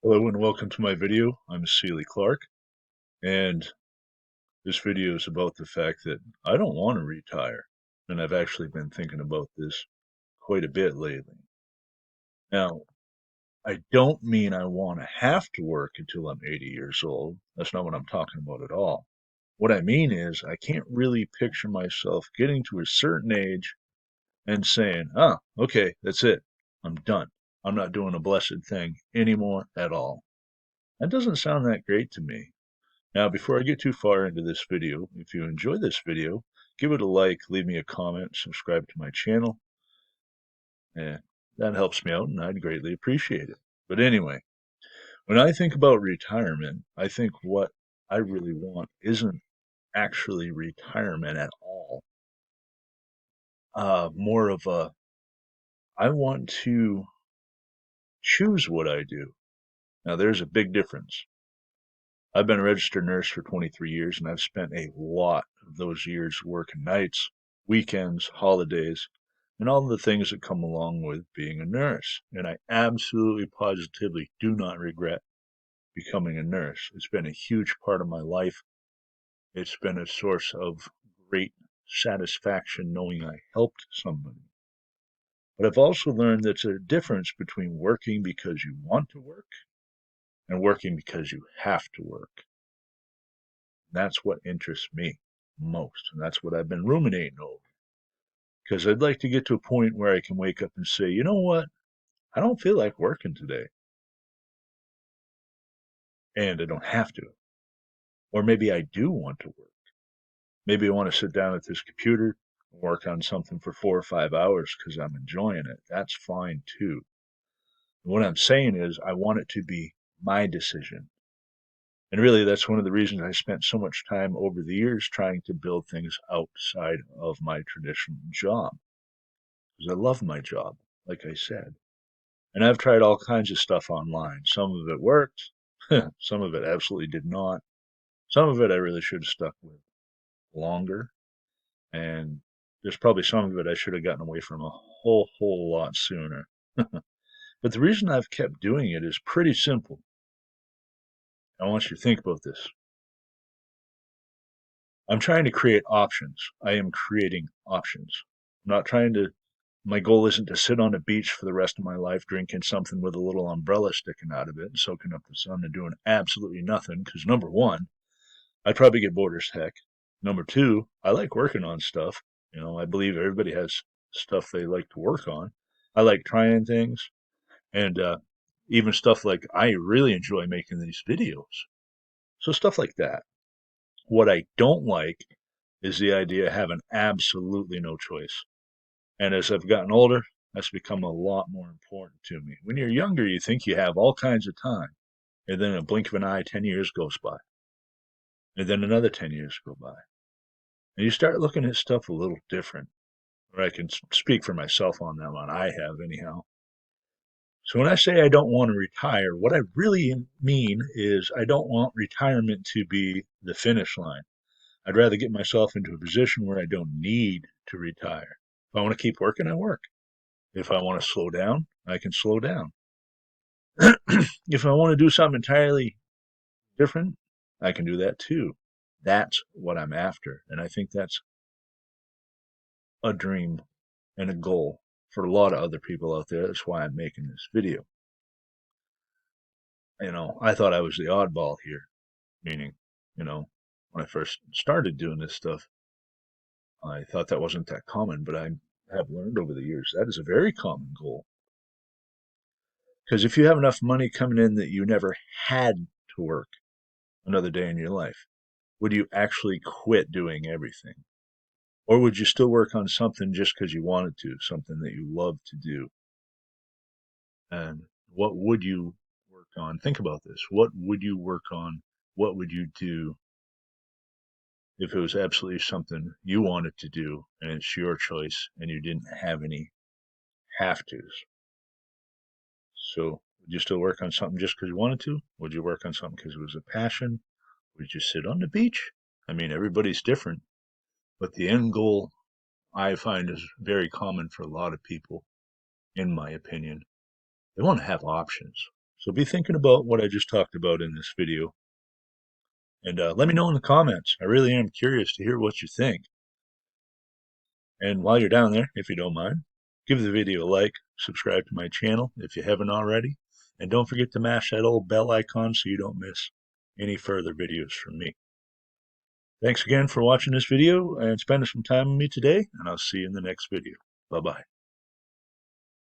Hello and welcome to my video. I'm Seeley Clark, and this video is about the fact that I don't want to retire, and I've actually been thinking about this quite a bit lately. Now, I don't mean I want to have to work until I'm 80 years old. That's not what I'm talking about at all. What I mean is, I can't really picture myself getting to a certain age and saying, okay, that's it. I'm done. I'm not doing a blessed thing anymore at all. That doesn't sound that great to me. Now, before I get too far into this video, if you enjoy this video, give it a like, leave me a comment, subscribe to my channel, and that helps me out and I'd greatly appreciate it. But anyway, when I think about retirement, I think what I really want isn't actually retirement at all. More of a, I want to choose what I do. Now, there's a big difference. I've been a registered nurse for 23 years, and I've spent a lot of those years working nights, weekends, holidays, and all the things that come along with being a nurse. And I absolutely positively do not regret becoming a nurse. It's been a huge part of my life. It's been a source of great satisfaction knowing I helped somebody. But I've also learned that there's a difference between working because you want to work and working because you have to work. That's what interests me most. And that's what I've been ruminating over. Because I'd like to get to a point where I can wake up and say, you know what? I don't feel like working today. And I don't have to. Or maybe I do want to work. Maybe I want to sit down at this computer and work on something for 4 or 5 hours because I'm enjoying it. That's fine too. What I'm saying is, I want it to be my decision. And really, that's one of the reasons I spent so much time over the years trying to build things outside of my traditional job. Because I love my job, like I said. And I've tried all kinds of stuff online. Some of it worked, some of it absolutely did not. Some of it I really should have stuck with longer. And there's probably some of it I should have gotten away from a whole lot sooner. But the reason I've kept doing it is pretty simple. I want you to think about this. I'm trying to create options. I am creating options. I'm not trying to My goal isn't to sit on a beach for the rest of my life drinking something with a little umbrella sticking out of it and soaking up the sun and doing absolutely nothing. Because number one, I'd probably get bored as heck. Number two, I like working on stuff. I believe everybody has stuff they like to work on. I like trying things, and even stuff like I really enjoy making these videos. So stuff like that. What I don't like is the idea of having absolutely no choice. And as I've gotten older, that's become a lot more important to me. When you're younger, you think you have all kinds of time. And then in a blink of an eye, 10 years goes by. And then another 10 years go by. And you start looking at stuff a little different. Or I can speak for myself on that one. I have, anyhow. So when I say I don't want to retire, what I really mean is I don't want retirement to be the finish line. I'd rather get myself into a position where I don't need to retire. If I want to keep working, I work. If I want to slow down, I can slow down. If I want to do something entirely different, I can do that too. That's what I'm after. And I think that's a dream and a goal for a lot of other people out there. That's why I'm making this video. I thought I was the oddball here, meaning, when I first started doing this stuff, I thought that wasn't that common, but I have learned over the years that is a very common goal. Because if you have enough money coming in that you never had to work another day in your life, would you actually quit doing everything? Or would you still work on something just because you wanted to, something that you love to do? And what would you work on? Think about this. What would you work on? What would you do if it was absolutely something you wanted to do and it's your choice and you didn't have any have tos? So, would you still work on something just because you wanted to? Would you work on something because it was a passion? Would you sit on the beach? I mean, everybody's different, but the end goal I find is very common for a lot of people, in my opinion. They want to have options. So be thinking about what I just talked about in this video. And let me know in the comments. I really am curious to hear what you think. And while you're down there, if you don't mind, give the video a like, subscribe to my channel if you haven't already, and don't forget to mash that old bell icon so you don't miss any further videos from me. Thanks again for watching this video and spending some time with me today, and I'll see you in the next video. Bye-bye.